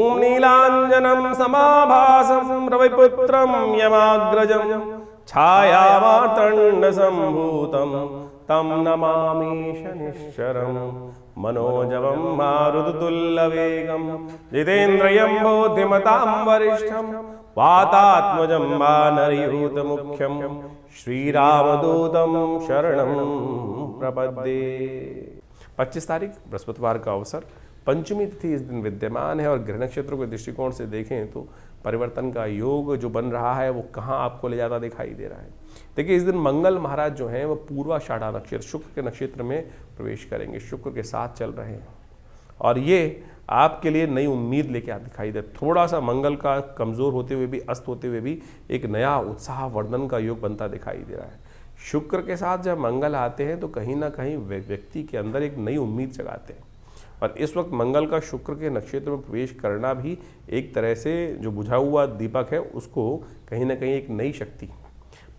ओम नीलांजनम समाभासम रविपुत्रम यमाग्रजम छायामातंड संभूतम तम नमामि शनिश्चरम मनोजवम मारुततुल्यवेगम जितेन्द्रियं बुद्धिमतां वरिष्ठम वातात्मजं वानरयूथमुख्यं श्रीरामदूतं शरणं प्रपद्ये। 25 तारीख बृहस्पतिवार का अवसर, पंचमी तिथि इस दिन विद्यमान है और ग्रह नक्षत्रों के दृष्टिकोण से देखें तो परिवर्तन का योग जो बन रहा है वो कहाँ आपको ले जाता दिखाई दे रहा है। देखिए इस दिन मंगल महाराज जो हैं वो पूर्वाषाढ़ा नक्षत्र शुक्र के नक्षत्र में प्रवेश करेंगे, शुक्र के साथ चल रहे हैं और ये आपके लिए नई उम्मीद लेके आप दिखाई दे। थोड़ा सा मंगल का कमज़ोर होते हुए भी, अस्त होते हुए भी एक नया उत्साह वर्धन का योग बनता दिखाई दे रहा है। शुक्र के साथ जब मंगल आते हैं तो कहीं ना कहीं व्यक्ति के अंदर एक नई उम्मीद जगाते हैं और इस वक्त मंगल का शुक्र के नक्षत्र में प्रवेश करना भी एक तरह से जो बुझा हुआ दीपक है उसको कहीं ना कहीं एक नई शक्ति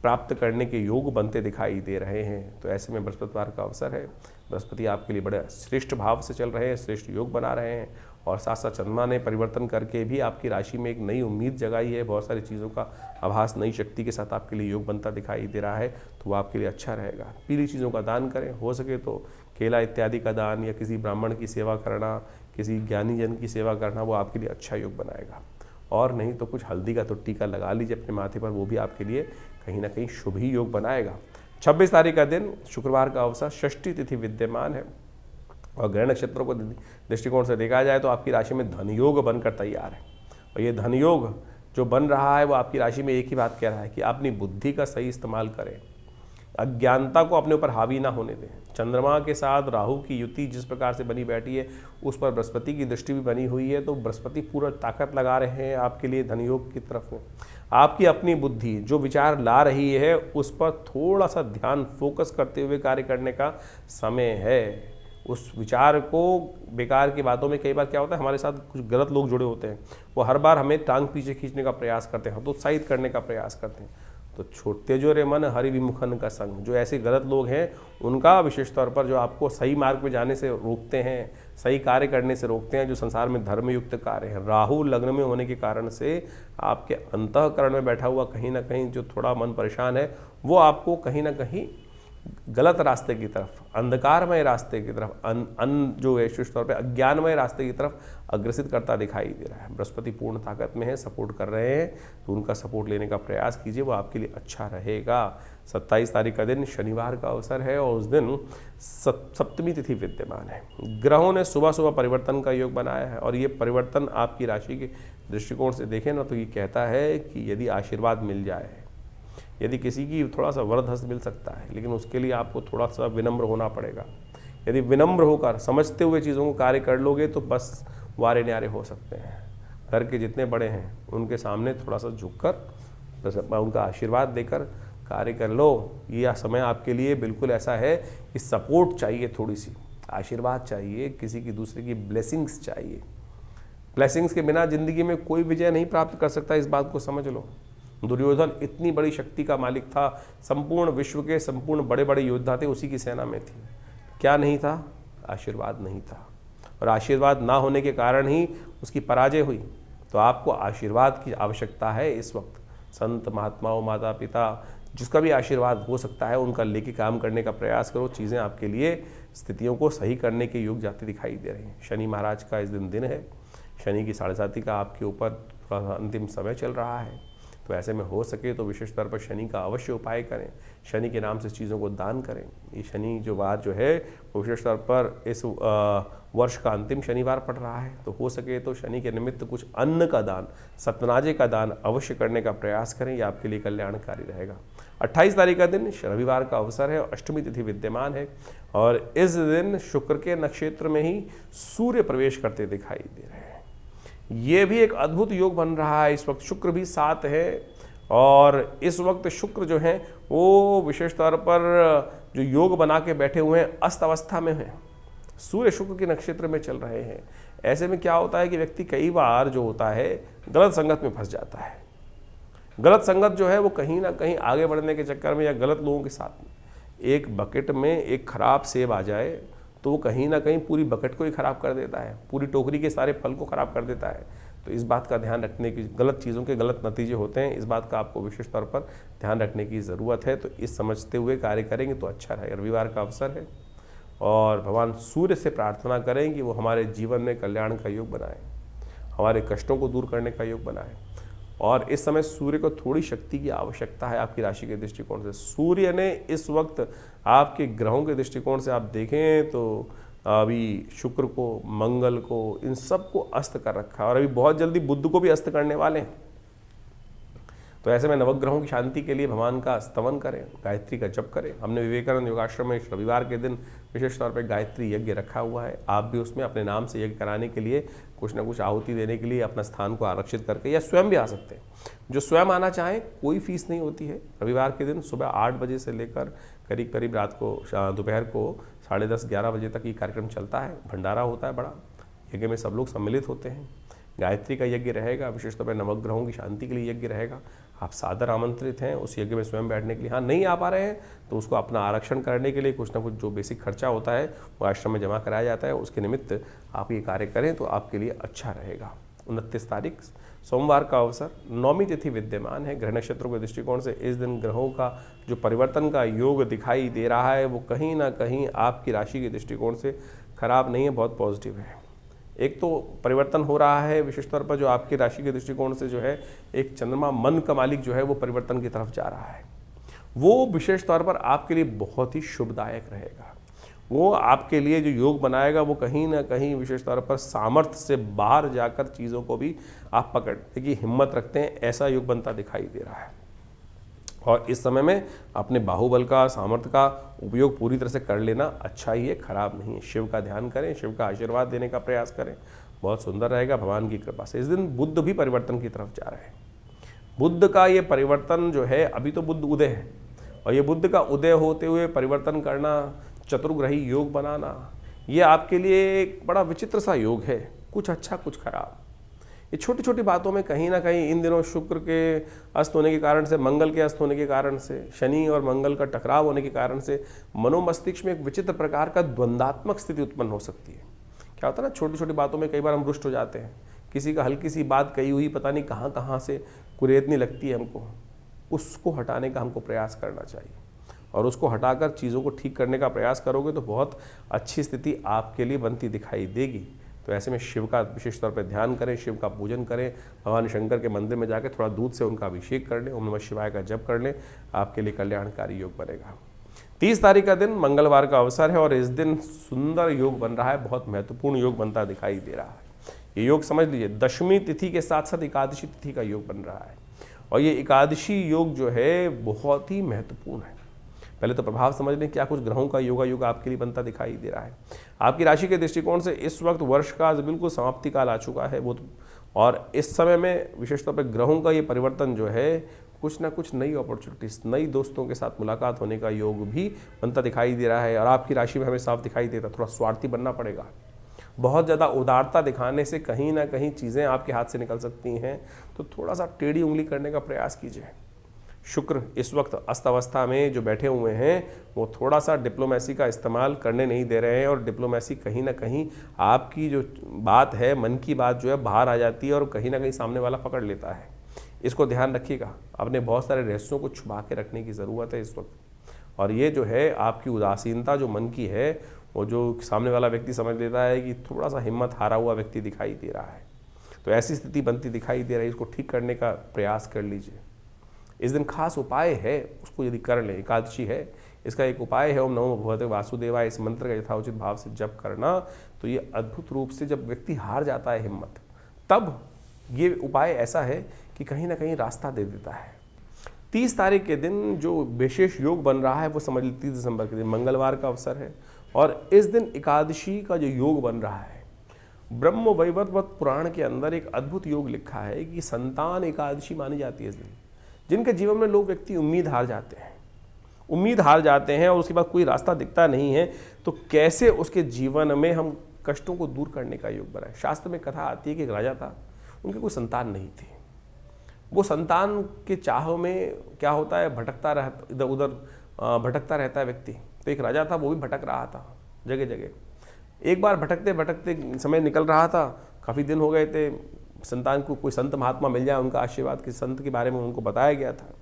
प्राप्त करने के योग बनते दिखाई दे रहे हैं। तो ऐसे में बृहस्पतिवार का अवसर है, बृहस्पति आपके लिए बड़े श्रेष्ठ भाव से चल रहे हैं, श्रेष्ठ योग बना रहे हैं और साथ साथ चंद्रमा ने परिवर्तन करके भी आपकी राशि में एक नई उम्मीद जगाई है। बहुत सारी चीज़ों का आभास नई शक्ति के साथ आपके लिए योग बनता दिखाई दे रहा है, तो वो आपके लिए अच्छा रहेगा। पीली चीज़ों का दान करें, हो सके तो केला इत्यादि का दान या किसी ब्राह्मण की सेवा करना, किसी ज्ञानी जन की सेवा करना, वो आपके लिए अच्छा योग बनाएगा। और नहीं तो कुछ हल्दी का तो टीका लगा लीजिए अपने माथे पर, वो भी आपके लिए कहीं ना कहीं शुभ ही योग बनाएगा। 26 तारीख का दिन शुक्रवार का अवसर, षष्ठी तिथि विद्यमान है और ग्रह नक्षत्रों को दृष्टिकोण से देखा जाए तो आपकी राशि में धन योग बनकर तैयार है और ये धन योग जो बन रहा है वो आपकी राशि में एक ही बात कह रहा है कि अपनी बुद्धि का सही इस्तेमाल करें, अज्ञानता को अपने ऊपर हावी ना होने दें। चंद्रमा के साथ राहु की युति जिस प्रकार से बनी बैठी है उस पर बृहस्पति की दृष्टि भी बनी हुई है, तो बृहस्पति पूरा ताकत लगा रहे हैं आपके लिए धन योग की तरफ में। आपकी अपनी बुद्धि जो विचार ला रही है उस पर थोड़ा सा ध्यान फोकस करते हुए कार्य करने का समय है। उस विचार को, बेकार की बातों में कई बार क्या होता है हमारे साथ कुछ गलत लोग जुड़े होते हैं, वो हर बार हमें टांग पीछे खींचने का प्रयास करते हैं, हतोत्साहित करने का प्रयास करते हैं। तो छोड़ते जो रे मन हरि विमुखन का संग, जो ऐसे गलत लोग हैं उनका विशेष तौर पर जो आपको सही मार्ग पे जाने से रोकते हैं, सही कार्य करने से रोकते हैं, जो संसार में धर्मयुक्त कार्य है। राहु लग्न में होने के कारण से आपके अंतःकरण में बैठा हुआ कहीं ना कहीं जो थोड़ा मन परेशान है वो आपको कहीं ना कहीं गलत रास्ते की तरफ, अंधकारमय रास्ते की तरफ, जो है विशेष तौर पे अज्ञानमय रास्ते की तरफ अग्रसित करता दिखाई दे रहा है। बृहस्पति पूर्ण ताकत में है, सपोर्ट कर रहे हैं, तो उनका सपोर्ट लेने का प्रयास कीजिए, वो आपके लिए अच्छा रहेगा। 27 तारीख का दिन शनिवार का अवसर है और उस दिन सप्तमी तिथि विद्यमान है। ग्रहों ने सुबह सुबह परिवर्तन का योग बनाया है और ये परिवर्तन आपकी राशि के दृष्टिकोण से देखें ना तो ये कहता है कि यदि आशीर्वाद मिल जाए, यदि किसी की थोड़ा सा वरद हस्त मिल सकता है, लेकिन उसके लिए आपको थोड़ा सा विनम्र होना पड़ेगा। यदि विनम्र होकर समझते हुए चीज़ों को कार्य कर लोगे तो बस वारे न्यारे हो सकते हैं। घर के जितने बड़े हैं उनके सामने थोड़ा सा झुककर उनका आशीर्वाद देकर कार्य कर लो। यह समय आपके लिए बिल्कुल ऐसा है कि सपोर्ट चाहिए, थोड़ी सी आशीर्वाद चाहिए, किसी की दूसरे की ब्लेसिंग्स चाहिए। ब्लेसिंग्स के बिना ज़िंदगी में कोई विजय नहीं प्राप्त कर सकता, इस बात को समझ लो। दुर्योधन इतनी बड़ी शक्ति का मालिक था, संपूर्ण विश्व के संपूर्ण बड़े बड़े योद्धा थे, उसी की सेना में थी। क्या नहीं था? आशीर्वाद नहीं था और आशीर्वाद ना होने के कारण ही उसकी पराजय हुई। तो आपको आशीर्वाद की आवश्यकता है इस वक्त। संत महात्माओं, माता पिता, जिसका भी आशीर्वाद हो सकता है उनका लेके काम करने का प्रयास करो। चीज़ें आपके लिए स्थितियों को सही करने के योग जाते दिखाई दे रहे हैं। शनि महाराज का इस दिन है, शनि की 7.5 का आपके ऊपर थोड़ा अंतिम समय चल रहा है, तो ऐसे में हो सके तो विशेष तौर पर शनि का अवश्य उपाय करें, शनि के नाम से चीज़ों को दान करें। ये शनि जो वार जो है वो विशेष तौर पर इस वर्ष का अंतिम शनिवार पड़ रहा है, तो हो सके तो शनि के निमित्त कुछ अन्न का दान, सतनाजे का दान अवश्य करने का प्रयास करें, यह आपके लिए कल्याणकारी रहेगा। 28 तारीख का दिन रविवार का अवसर है, अष्टमी तिथि विद्यमान है और इस दिन शुक्र के नक्षत्र में ही सूर्य प्रवेश करते दिखाई दे रहे हैं। ये भी एक अद्भुत योग बन रहा है। इस वक्त शुक्र भी साथ है और इस वक्त शुक्र जो है वो विशेष तौर पर जो योग बना के बैठे हुए हैं अस्त अवस्था में हैं, सूर्य शुक्र के नक्षत्र में चल रहे हैं। ऐसे में क्या होता है कि व्यक्ति कई बार जो होता है गलत संगत में फंस जाता है। गलत संगत जो है वो कहीं ना कहीं आगे बढ़ने के चक्कर में या गलत लोगों के साथ में, एक बकेट में एक खराब सेब आ जाए तो वो कहीं ना कहीं पूरी बकेट को ही खराब कर देता है, पूरी टोकरी के सारे फल को खराब कर देता है। तो इस बात का ध्यान रखने की, गलत चीज़ों के गलत नतीजे होते हैं, इस बात का आपको विशेष तौर पर ध्यान रखने की ज़रूरत है। तो इस समझते हुए कार्य करेंगे तो अच्छा रहेगा। रविवार का अवसर है और भगवान सूर्य से प्रार्थना करें कि वो हमारे जीवन में कल्याण का योग बनाए, हमारे कष्टों को दूर करने का योग बनाए। और इस समय सूर्य को थोड़ी शक्ति की आवश्यकता है आपकी राशि के दृष्टिकोण से। सूर्य ने इस वक्त आपके ग्रहों के दृष्टिकोण से आप देखें तो अभी शुक्र को, मंगल को, इन सब को अस्त कर रखा है और अभी बहुत जल्दी बुध को भी अस्त करने वाले हैं। तो ऐसे में नवग्रहों की शांति के लिए भगवान का स्तवन करें, गायत्री का जप करें। हमने विवेकानंद योगाश्रम में रविवार के दिन विशेष तौर पर गायत्री यज्ञ रखा हुआ है। आप भी उसमें अपने नाम से यज्ञ कराने के लिए, कुछ ना कुछ आहुति देने के लिए अपना स्थान को आरक्षित करके या स्वयं भी आ सकते हैं। जो स्वयं आना चाहें, कोई फीस नहीं होती है। रविवार के दिन सुबह 8 बजे से लेकर करीब करीब रात को दोपहर को 10:30-11 बजे तक ये कार्यक्रम चलता है। भंडारा होता है बड़ा, यज्ञ में सब लोग सम्मिलित होते हैं। गायत्री का यज्ञ रहेगा, विशेष तौर पर नवग्रहों की शांति के लिए यज्ञ रहेगा। आप सादर आमंत्रित हैं उस यज्ञ में स्वयं बैठने के लिए। हाँ, नहीं आ पा रहे हैं तो उसको अपना आरक्षण करने के लिए कुछ ना कुछ जो बेसिक खर्चा होता है वो आश्रम में जमा कराया जाता है। उसके निमित्त आप ये कार्य करें तो आपके लिए अच्छा रहेगा। 29 तारीख सोमवार का अवसर, 9वीं तिथि विद्यमान है। ग्रह नक्षत्रों के दृष्टिकोण से इस दिन ग्रहों का जो परिवर्तन का योग दिखाई दे रहा है वो कहीं ना कहीं आपकी राशि के दृष्टिकोण से खराब नहीं है, बहुत पॉजिटिव है। एक तो परिवर्तन हो रहा है विशेष तौर पर जो आपकी राशि के दृष्टिकोण से जो है एक चंद्रमा मन का मालिक जो है वो परिवर्तन की तरफ जा रहा है। वो विशेष तौर पर आपके लिए बहुत ही शुभदायक रहेगा। वो आपके लिए जो योग बनाएगा वो कहीं ना कहीं विशेष तौर पर सामर्थ्य से बाहर जाकर चीज़ों को भी आप पकड़ने की हिम्मत रखते हैं, ऐसा योग बनता दिखाई दे रहा है। और इस समय में अपने बाहुबल का, सामर्थ्य का उपयोग पूरी तरह से कर लेना अच्छा ही है, खराब नहीं है। शिव का ध्यान करें, शिव का आशीर्वाद देने का प्रयास करें, बहुत सुंदर रहेगा भगवान की कृपा से। इस दिन बुध भी परिवर्तन की तरफ जा रहे हैं। बुध का ये परिवर्तन जो है, अभी तो बुध उदय है और ये बुध का उदय होते हुए परिवर्तन करना, चतुर्ग्रही योग बनाना, ये आपके लिए एक बड़ा विचित्र सा योग है, कुछ अच्छा कुछ खराब। ये छोटी छोटी बातों में कहीं ना कहीं इन दिनों शुक्र के अस्त होने के कारण से, मंगल के अस्त होने के कारण से, शनि और मंगल का टकराव होने के कारण से मनोमस्तिष्क में एक विचित्र प्रकार का द्वंद्वात्मक स्थिति उत्पन्न हो सकती है। क्या होता है ना, छोटी छोटी बातों में कई बार हम रुष्ट हो जाते हैं। किसी का हल्की सी बात कही हुई पता नहीं कहाँ कहाँ से कुरेदनी लगती है हमको, उसको हटाने का हमको प्रयास करना चाहिए और उसको हटाकर चीज़ों को ठीक करने का प्रयास करोगे तो बहुत अच्छी स्थिति आपके लिए बनती दिखाई देगी। तो ऐसे में शिव का विशेष तौर पर ध्यान करें, शिव का पूजन करें, भगवान शंकर के मंदिर में जाकर थोड़ा दूध से उनका अभिषेक कर लें, ओम नमः शिवाय का जप कर लें, आपके लिए कल्याणकारी योग बनेगा। 30 तारीख का दिन मंगलवार का अवसर है और इस दिन सुंदर योग बन रहा है, बहुत महत्वपूर्ण योग बनता दिखाई दे रहा है। ये योग समझ लीजिए, दशमी तिथि के साथ साथ एकादशी तिथि का योग बन रहा है और ये एकादशी योग जो है बहुत ही महत्वपूर्ण है। पहले तो प्रभाव समझ लें, क्या कुछ ग्रहों का योगा योग आपके लिए बनता दिखाई दे रहा है। आपकी राशि के दृष्टिकोण से इस वक्त वर्ष का बिल्कुल समाप्ति काल आ चुका है वो, और इस समय में विशेष तौर पर ग्रहों का ये परिवर्तन जो है कुछ ना कुछ नई अपॉर्चुनिटीज, नई दोस्तों के साथ मुलाकात होने का योग भी बनता दिखाई दे रहा है। और आपकी राशि में हमें साफ दिखाई देता थोड़ा स्वार्थी बनना पड़ेगा। बहुत ज़्यादा उदारता दिखाने से कहीं ना कहीं चीज़ें आपके हाथ से निकल सकती हैं, तो थोड़ा सा टेढ़ी उंगली करने का प्रयास कीजिए। शुक्र इस वक्त अस्त अवस्था में जो बैठे हुए हैं वो थोड़ा सा डिप्लोमेसी का इस्तेमाल करने नहीं दे रहे हैं और डिप्लोमेसी कहीं ना कहीं आपकी जो बात है, मन की बात जो है बाहर आ जाती है और कहीं ना कहीं सामने वाला पकड़ लेता है। इसको ध्यान रखिएगा, अपने बहुत सारे रहस्यों को छुपा के रखने की ज़रूरत है इस वक्त। और ये जो है आपकी उदासीनता जो मन की है, वो जो सामने वाला व्यक्ति समझ लेता है कि थोड़ा सा हिम्मत हारा हुआ व्यक्ति दिखाई दे रहा है, तो ऐसी स्थिति बनती दिखाई दे रही है। इसको ठीक करने का प्रयास कर लीजिए। इस दिन खास उपाय है, उसको यदि कर लें, एकादशी है, इसका एक उपाय है ओम नमो भगवते वासुदेवाय, इस मंत्र का यथाउचित भाव से जप करना। तो ये अद्भुत रूप से जब व्यक्ति हार जाता है हिम्मत, तब ये उपाय ऐसा है कि कहीं ना कहीं रास्ता दे देता है। 30 तारीख के दिन जो विशेष योग बन रहा है वो समझ लीजिए 30 दिसंबर के दिन मंगलवार का अवसर है और इस दिन एकादशी का जो योग बन रहा है, ब्रह्म वैवर्त पुराण के अंदर एक अद्भुत योग लिखा है कि संतान एकादशी मानी जाती है इस दिन। जिनके जीवन में लोग व्यक्ति उम्मीद हार जाते हैं और उसके बाद कोई रास्ता दिखता नहीं है, तो कैसे उसके जीवन में हम कष्टों को दूर करने का योग बनाए। शास्त्र में कथा आती है कि एक राजा था, उनकी कोई संतान नहीं थी। वो संतान के चाह में क्या होता है, भटकता रहता, इधर उधर भटकता रहता है व्यक्ति। तो एक राजा था, वो भी भटक रहा था जगह जगह। एक बार भटकते भटकते समय निकल रहा था, काफ़ी दिन हो गए थे, संतान को कोई संत महात्मा मिल जाए, उनका आशीर्वाद, किसी संत के बारे में उनको बताया गया था।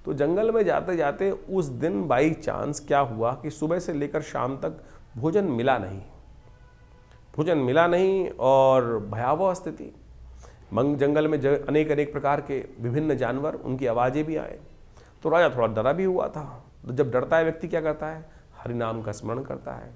तो जंगल में जाते जाते उस दिन बाई चांस क्या हुआ कि सुबह से लेकर शाम तक भोजन मिला नहीं और भयावह स्थिति। जंगल में अनेक अनेक प्रकार के विभिन्न जानवर, उनकी आवाज़ें भी आए। तो राजा थोड़ा डरा भी हुआ था। तो जब डरता है व्यक्ति क्या करता है? हरि नाम का स्मरण करता है।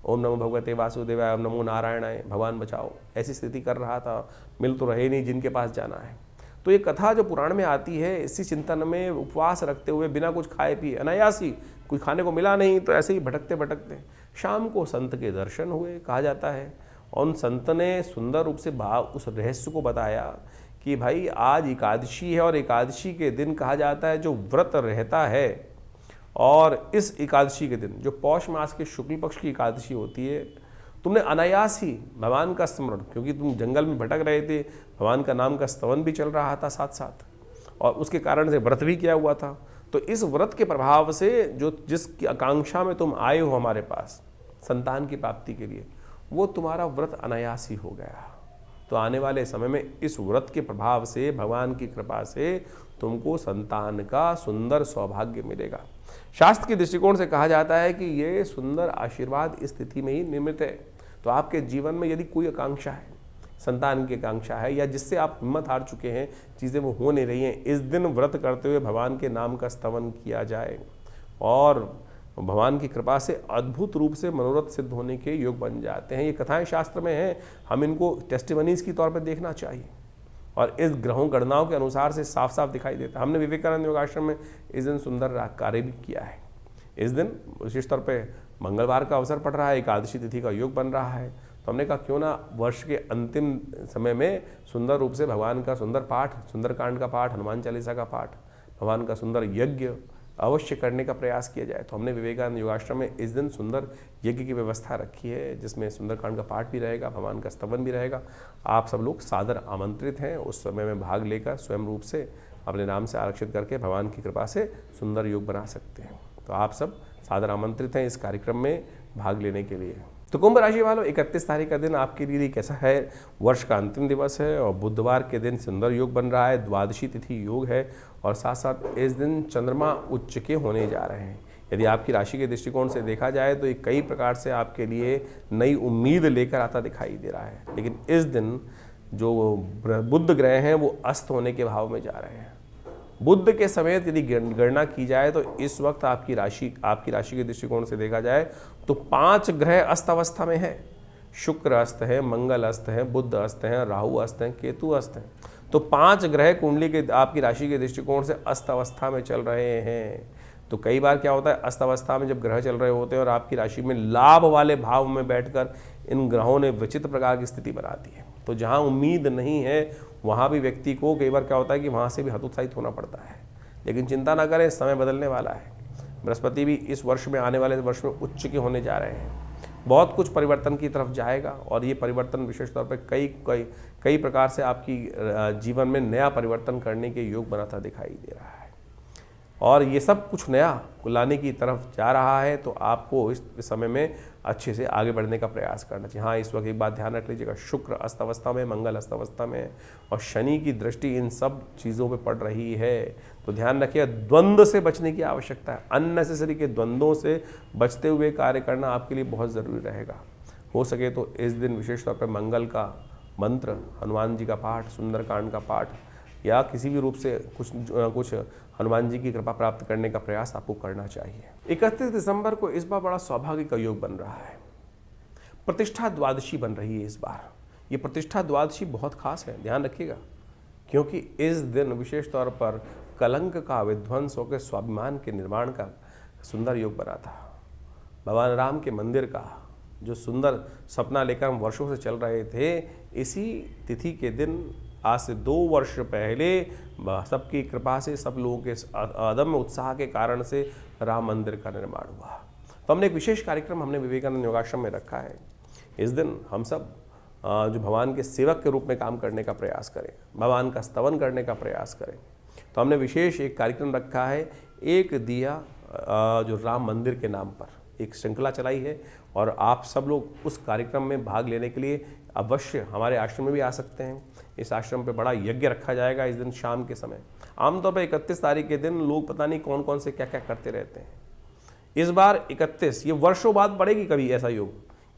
ओम नमो भगवते वासुदेवाय, ओम नमो नारायणाय, भगवान बचाओ, ऐसी स्थिति कर रहा था। मिल तो रहे नहीं जिनके पास जाना है। तो ये कथा जो पुराण में आती है, इसी चिंतन में उपवास रखते हुए बिना कुछ खाए पिए, अनायासी, कोई खाने को मिला नहीं तो ऐसे ही भटकते भटकते शाम को संत के दर्शन हुए, कहा जाता है। और उन संत ने सुंदर रूप से उस रहस्य को बताया कि भाई आज एकादशी है और एकादशी के दिन कहा जाता है जो व्रत रहता है, और इस एकादशी के दिन जो पौष मास के शुक्ल पक्ष की एकादशी होती है, तुमने अनायास ही भगवान का स्मरण, क्योंकि तुम जंगल में भटक रहे थे, भगवान का नाम का स्तवन भी चल रहा था साथ साथ, और उसके कारण से व्रत भी किया हुआ था। तो इस व्रत के प्रभाव से जो जिसकी आकांक्षा में तुम आए हो हमारे पास संतान की प्राप्ति के लिए, वो तुम्हारा व्रत अनायास ही हो गया। तो आने वाले समय में इस व्रत के प्रभाव से, भगवान की कृपा से तुमको संतान का सुंदर सौभाग्य मिलेगा। शास्त्र के दृष्टिकोण से कहा जाता है कि ये सुंदर आशीर्वाद इस स्थिति में ही निर्मित है। तो आपके जीवन में यदि कोई आकांक्षा है, संतान की आकांक्षा है, या जिससे आप हिम्मत हार चुके हैं, चीज़ें वो हो नहीं रही हैं, इस दिन व्रत करते हुए भगवान के नाम का स्तवन किया जाए और भगवान की कृपा से अद्भुत रूप से मनोरथ सिद्ध होने के योग बन जाते हैं। ये कथाएं शास्त्र में हैं, हम इनको टेस्टिमनीज की तौर पर देखना चाहिए और इस ग्रहों गणनाओं के अनुसार से साफ साफ दिखाई देता है। हमने विवेकानंद योगाश्रम में इस दिन सुंदर कार्य भी किया है। इस दिन विशेष तौर पे मंगलवार का अवसर पड़ रहा है, एकादशी तिथि का योग बन रहा है, तो हमने कहा क्यों ना वर्ष के अंतिम समय में सुंदर रूप से भगवान का सुंदर पाठ, सुंदरकांड का पाठ, हनुमान चालीसा का पाठ, भगवान का सुंदर यज्ञ अवश्य करने का प्रयास किया जाए। तो हमने विवेकानंद योगाश्रम में इस दिन सुंदर यज्ञ की व्यवस्था रखी है, जिसमें सुंदरकांड का पाठ भी रहेगा, भगवान का स्तवन भी रहेगा। आप सब लोग सादर आमंत्रित हैं उस समय में भाग लेकर स्वयं रूप से अपने नाम से आरक्षित करके भगवान की कृपा से सुंदर योग बना सकते हैं। तो आप सब सादर आमंत्रित हैं इस कार्यक्रम में भाग लेने के लिए। तो कुंभ राशि वालों, 31 तारीख का दिन आपके लिए कैसा है? वर्ष का अंतिम दिवस है और बुधवार के दिन सुंदर योग बन रहा है, द्वादशी तिथि योग है और साथ साथ इस दिन चंद्रमा उच्च के होने जा रहे हैं। यदि आपकी राशि के दृष्टिकोण से देखा जाए तो ये कई प्रकार से आपके लिए नई उम्मीद लेकर आता दिखाई दे रहा है। लेकिन इस दिन जो बुध ग्रह हैं वो अस्त होने के भाव में जा रहे हैं। बुध के समेत यदि गणना की जाए तो इस वक्त आपकी राशि के दृष्टिकोण से देखा जाए तो 5 ग्रह अस्त अवस्था में है। शुक्र अस्त है, मंगल अस्त है, बुध अस्त है, राहु अस्त है, केतु अस्त है। तो 5 ग्रह कुंडली के आपकी राशि के दृष्टिकोण से अस्त अवस्था में चल रहे हैं। तो कई बार क्या होता है, अस्त अवस्था में जब ग्रह चल रहे होते हैं और आपकी राशि में लाभ वाले भाव में बैठकर इन ग्रहों ने विचित्र प्रकार की स्थिति बनाती है। तो जहाँ उम्मीद नहीं है वहाँ भी व्यक्ति को कई बार क्या होता है कि वहाँ से भी हतोत्साहित होना पड़ता है। लेकिन चिंता ना करें, समय बदलने वाला है। बृहस्पति भी इस वर्ष में, आने वाले वर्ष में उच्च के होने जा रहे हैं। बहुत कुछ परिवर्तन की तरफ जाएगा और ये परिवर्तन विशेष तौर पर कई प्रकार से आपकी जीवन में नया परिवर्तन करने के योग बनाता दिखाई दे रहा है। और ये सब कुछ नया लाने की तरफ जा रहा है, तो आपको इस समय में अच्छे से आगे बढ़ने का प्रयास करना चाहिए। हाँ, इस वक्त एक बात ध्यान रख लीजिएगा, शुक्र अस्त अवस्था में, मंगल अस्त अवस्था में और शनि की दृष्टि इन सब चीज़ों पे पड़ रही है। तो ध्यान रखिए, द्वंद्व से बचने की आवश्यकता है। अननेसेसरी के द्वंद्वों से बचते हुए कार्य करना आपके लिए बहुत ज़रूरी रहेगा। हो सके तो इस दिन विशेष तौर पर मंगल का मंत्र, हनुमान जी का पाठ, सुंदरकांड का पाठ या किसी भी रूप से कुछ हनुमान जी की कृपा प्राप्त करने का प्रयास आपको करना चाहिए। 31 दिसंबर को इस बार बड़ा सौभाग्य का योग बन रहा है। प्रतिष्ठा द्वादशी बन रही है इस बार। ये प्रतिष्ठा द्वादशी बहुत खास है, ध्यान रखिएगा, क्योंकि इस दिन विशेष तौर पर कलंक का विध्वंस होकर स्वाभिमान के निर्माण का सुंदर योग बना था। भगवान राम के मंदिर का जो सुंदर सपना लेकर हम वर्षों से चल रहे थे, इसी तिथि के दिन आज से 2 वर्ष पहले सबकी कृपा से, सब लोगों के अदम्य उत्साह के कारण से राम मंदिर का निर्माण हुआ। तो हमने एक विशेष कार्यक्रम हमने विवेकानंद योगाश्रम में रखा है। इस दिन हम सब जो भगवान के सेवक के रूप में काम करने का प्रयास करें, भगवान का स्तवन करने का प्रयास करें। तो हमने विशेष एक कार्यक्रम रखा है, एक दिया जो राम मंदिर के नाम पर एक श्रृंखला चलाई है और आप सब लोग उस कार्यक्रम में भाग लेने के लिए अवश्य हमारे आश्रम में भी आ सकते हैं। इस आश्रम पे बड़ा यज्ञ रखा जाएगा इस दिन शाम के समय। आमतौर पर 31 तारीख के दिन लोग पता नहीं कौन कौन से क्या क्या करते रहते हैं। इस बार 31, ये वर्षों बाद पड़ेगी कभी ऐसा योग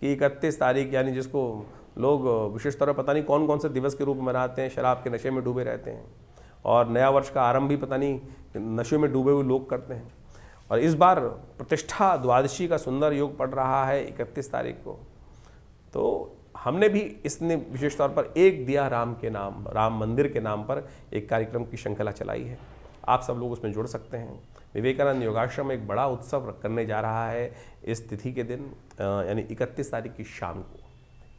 कि 31 तारीख, यानी जिसको लोग विशेष तौर पर पता नहीं कौन कौन से दिवस के रूप में मनाते हैं, शराब के नशे में डूबे रहते हैं और नया वर्ष का आरंभ भी पता नहीं नशे में डूबे हुए लोग करते हैं। और इस बार प्रतिष्ठा द्वादशी का सुंदर योग पड़ रहा है 31 तारीख को। तो हमने भी इसने विशेष तौर पर एक दिया राम के नाम, राम मंदिर के नाम पर एक कार्यक्रम की श्रृंखला चलाई है। आप सब लोग उसमें जुड़ सकते हैं। विवेकानंद योगाश्रम एक बड़ा उत्सव करने जा रहा है इस तिथि के दिन, यानी 31 तारीख की शाम को,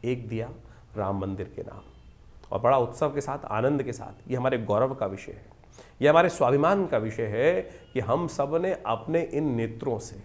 एक दिया राम मंदिर के नाम, और बड़ा उत्सव के साथ, आनंद के साथ। ये हमारे गौरव का विषय है, ये हमारे स्वाभिमान का विषय है कि हम सब ने अपने इन नेत्रों से,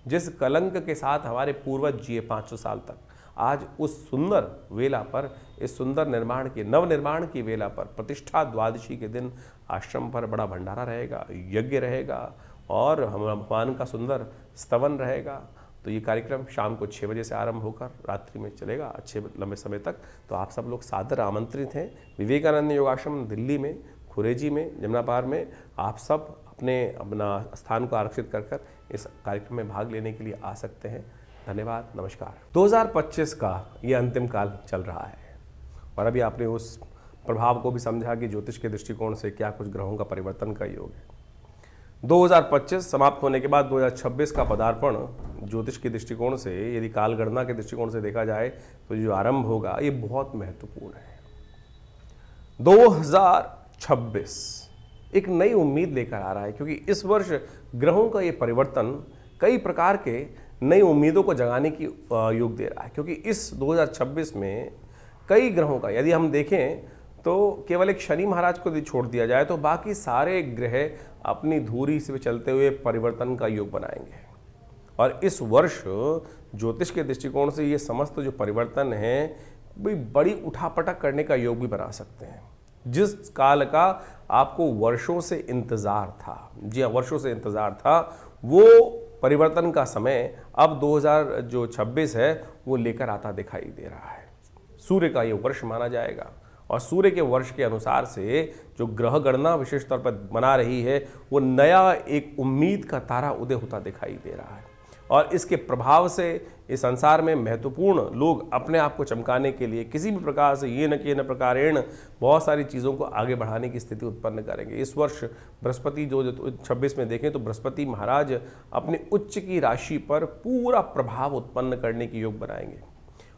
जिस कलंक के साथ हमारे पूर्वज जिए 500 साल तक, आज उस सुंदर वेला पर, इस सुंदर निर्माण की, नव निर्माण की वेला पर, प्रतिष्ठा द्वादशी के दिन आश्रम पर बड़ा भंडारा रहेगा, यज्ञ रहेगा और भगवान का सुंदर स्तवन रहेगा। तो ये कार्यक्रम शाम को 6 बजे से आरंभ होकर रात्रि में चलेगा अच्छे लंबे समय तक। तो आप सब लोग सादर आमंत्रित हैं। विवेकानंद योगाश्रम दिल्ली में, खुरेजी में, जमुना पार में आप सब अपना स्थान को आरक्षित कर इस कार्यक्रम में भाग लेने के लिए आ सकते हैं। धन्यवाद, नमस्कार। 2025 का ये अंतिम काल चल रहा है और अभी आपने उस प्रभाव को भी समझा कि ज्योतिष के दृष्टिकोण से क्या कुछ ग्रहों का परिवर्तन का योग है। 2025 समाप्त होने के बाद 2026 का पदार्पण ज्योतिष के दृष्टिकोण से, यदि काल गणना के दृष्टिकोण से देखा जाए तो जो आरंभ होगा ये बहुत महत्वपूर्ण है। 2026 एक नई उम्मीद लेकर आ रहा है, क्योंकि इस वर्ष ग्रहों का ये परिवर्तन कई प्रकार के नई उम्मीदों को जगाने की योग दे रहा है। क्योंकि इस 2026 में कई ग्रहों का, यदि हम देखें तो केवल एक शनि महाराज को यदि छोड़ दिया जाए तो बाकी सारे ग्रह अपनी धुरी से चलते हुए परिवर्तन का योग बनाएंगे। और इस वर्ष ज्योतिष के दृष्टिकोण से ये समस्त जो परिवर्तन है बड़ी उठापटक करने का योग भी बना सकते हैं। जिस काल का आपको वर्षों से इंतजार था, जी हाँ, वर्षों से इंतजार था, वो परिवर्तन का समय अब 2026 है वो लेकर आता दिखाई दे रहा है। सूर्य का ये वर्ष माना जाएगा और सूर्य के वर्ष के अनुसार से जो ग्रह गणना विशेष तौर पर बना रही है वो नया एक उम्मीद का तारा उदय होता दिखाई दे रहा है। और इसके प्रभाव से इस संसार में महत्वपूर्ण लोग अपने आप को चमकाने के लिए किसी भी प्रकार से ये न कि न प्रकारेण बहुत सारी चीज़ों को आगे बढ़ाने की स्थिति उत्पन्न करेंगे। इस वर्ष बृहस्पति जो 26 में देखें तो बृहस्पति महाराज अपने उच्च की राशि पर पूरा प्रभाव उत्पन्न करने की योग बनाएंगे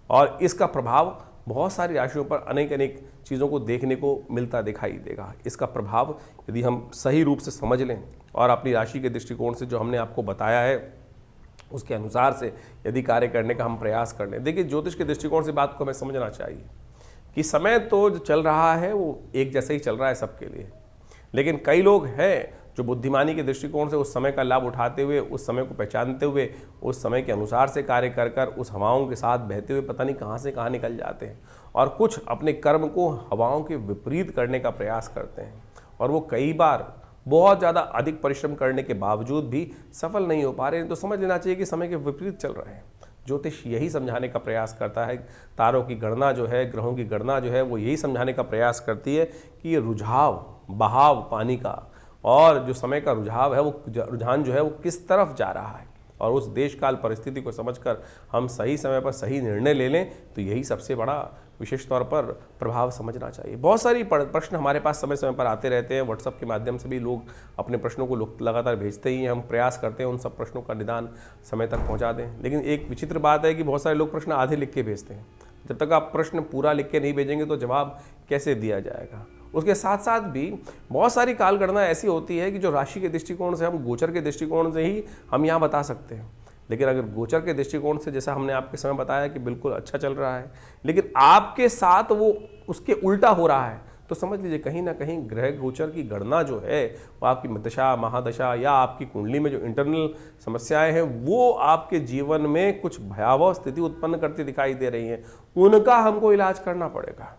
और इसका प्रभाव बहुत सारी राशियों पर अनेक चीज़ों को देखने को मिलता दिखाई देगा। इसका प्रभाव यदि हम सही रूप से समझ लें और अपनी राशि के दृष्टिकोण से जो हमने आपको बताया है उसके अनुसार से यदि कार्य करने का हम प्रयास कर लें। देखिए, ज्योतिष के दृष्टिकोण से बात को हमें समझना चाहिए कि समय तो जो चल रहा है वो एक जैसा ही चल रहा है सबके लिए, लेकिन कई लोग हैं जो बुद्धिमानी के दृष्टिकोण से उस समय का लाभ उठाते हुए, उस समय को पहचानते हुए, उस समय के अनुसार से कार्य कर उस हवाओं के साथ बहते हुए पता नहीं कहाँ से कहाँ निकल जाते हैं और कुछ अपने कर्म को हवाओं के विपरीत करने का प्रयास करते हैं और वो कई बार बहुत ज़्यादा अधिक परिश्रम करने के बावजूद भी सफल नहीं हो पा रहे हैं। तो समझ लेना चाहिए कि समय के विपरीत चल रहे हैं। ज्योतिष यही समझाने का प्रयास करता है, तारों की गणना जो है, ग्रहों की गणना जो है, वो यही समझाने का प्रयास करती है कि ये रुझाव, बहाव पानी का और जो समय का रुझाव है, वो रुझान जो है वो किस तरफ जा रहा है और उस देश काल परिस्थिति को समझकर हम सही समय पर सही निर्णय ले लें, तो यही सबसे बड़ा विशेष तौर पर प्रभाव समझना चाहिए। बहुत सारी प्रश्न हमारे पास समय समय पर आते रहते हैं। व्हाट्सएप के माध्यम से भी लोग अपने प्रश्नों को लगातार भेजते ही हैं। हम प्रयास करते हैं उन सब प्रश्नों का निदान समय तक पहुंचा दें। लेकिन एक विचित्र बात है कि बहुत सारे लोग प्रश्न आधे लिख के भेजते हैं। जब तक आप प्रश्न पूरा लिख के नहीं भेजेंगे तो जवाब कैसे दिया जाएगा। उसके साथ साथ भी बहुत सारी काल गणना ऐसी होती है कि जो राशि के दृष्टिकोण से, हम गोचर के दृष्टिकोण से ही हम यहाँ बता सकते हैं। लेकिन अगर गोचर के दृष्टिकोण से, जैसा हमने आपके समय बताया कि बिल्कुल अच्छा चल रहा है, लेकिन आपके साथ वो उसके उल्टा हो रहा है, तो समझ लीजिए कहीं ना कहीं ग्रह गोचर की गणना जो है वो आपकी दशा, महादशा या आपकी कुंडली में जो इंटरनल समस्याएं हैं वो आपके जीवन में कुछ भयावह स्थिति उत्पन्न करती दिखाई दे रही हैं। उनका हमको इलाज करना पड़ेगा।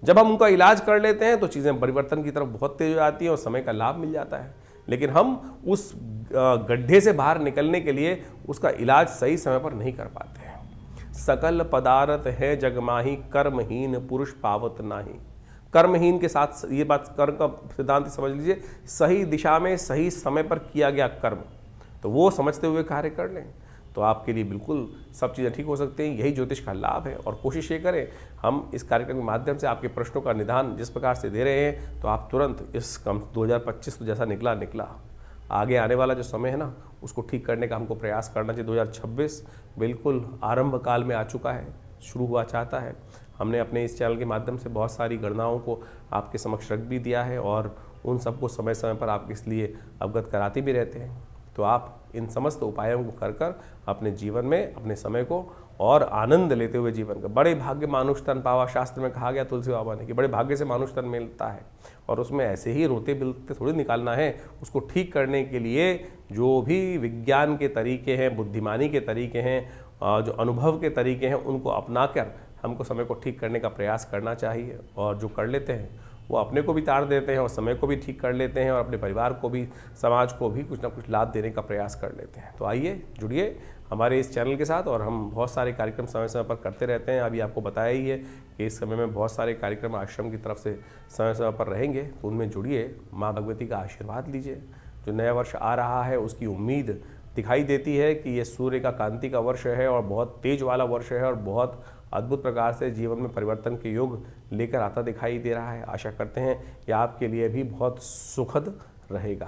जब हम उनका इलाज कर लेते हैं तो चीज़ें परिवर्तन की तरफ बहुत तेज हो जाती हैं और समय का लाभ मिल जाता है। लेकिन हम उस गड्ढे से बाहर निकलने के लिए उसका इलाज सही समय पर नहीं कर पाते हैं। सकल पदार्थ है जग माही, कर्महीन पुरुष पावत नाही। कर्महीन के साथ ये बात, कर्म का सिद्धांत समझ लीजिए, सही दिशा में सही समय पर किया गया कर्म, तो वो समझते हुए कार्य कर लें तो आपके लिए बिल्कुल सब चीज़ें ठीक हो सकती हैं। यही ज्योतिष का लाभ है। और कोशिश ये करें, हम इस कार्यक्रम के माध्यम से आपके प्रश्नों का निदान जिस प्रकार से दे रहे हैं, तो आप तुरंत इस 2025 तो जैसा निकला, आगे आने वाला जो समय है ना, उसको ठीक करने का हमको प्रयास करना चाहिए। 2026 बिल्कुल आरंभ काल में आ चुका है, शुरू हुआ चाहता है। हमने अपने इस चैनल के माध्यम से बहुत सारी गणनाओं को आपके समक्ष रख भी दिया है और उन सबको समय समय पर आप इसलिए अवगत कराते भी रहते हैं। तो आप इन समस्त उपायों को कर अपने जीवन में अपने समय को और आनंद लेते हुए जीवन का, बड़े भाग्य मानुष तन पावा, शास्त्र में कहा गया तुलसी बाबा ने कि बड़े भाग्य से मानुष तन मिलता है, और उसमें ऐसे ही रोते बिलते थोड़ी निकालना है। उसको ठीक करने के लिए जो भी विज्ञान के तरीके हैं, बुद्धिमानी के तरीके हैं, जो अनुभव के तरीके हैं, उनको अपनाकर हमको समय को ठीक करने का प्रयास करना चाहिए। और जो कर लेते हैं वो अपने को भी तार देते हैं और समय को भी ठीक कर लेते हैं और अपने परिवार को भी, समाज को भी कुछ ना कुछ लाभ देने का प्रयास कर लेते हैं। तो आइए जुड़िए हमारे इस चैनल के साथ, और हम बहुत सारे कार्यक्रम समय समय पर करते रहते हैं। अभी आपको बताया ही है कि इस समय में बहुत सारे कार्यक्रम आश्रम की तरफ से समय समय पर रहेंगे, तो उनमें जुड़िए, माँ भगवती का आशीर्वाद लीजिए। जो नया वर्ष आ रहा है उसकी उम्मीद दिखाई देती है कि ये सूर्य का कांति का वर्ष है और बहुत तेज वाला वर्ष है और बहुत अद्भुत प्रकार से जीवन में परिवर्तन के योग लेकर आता दिखाई दे रहा है। आशा करते हैं कि आपके लिए भी बहुत सुखद रहेगा।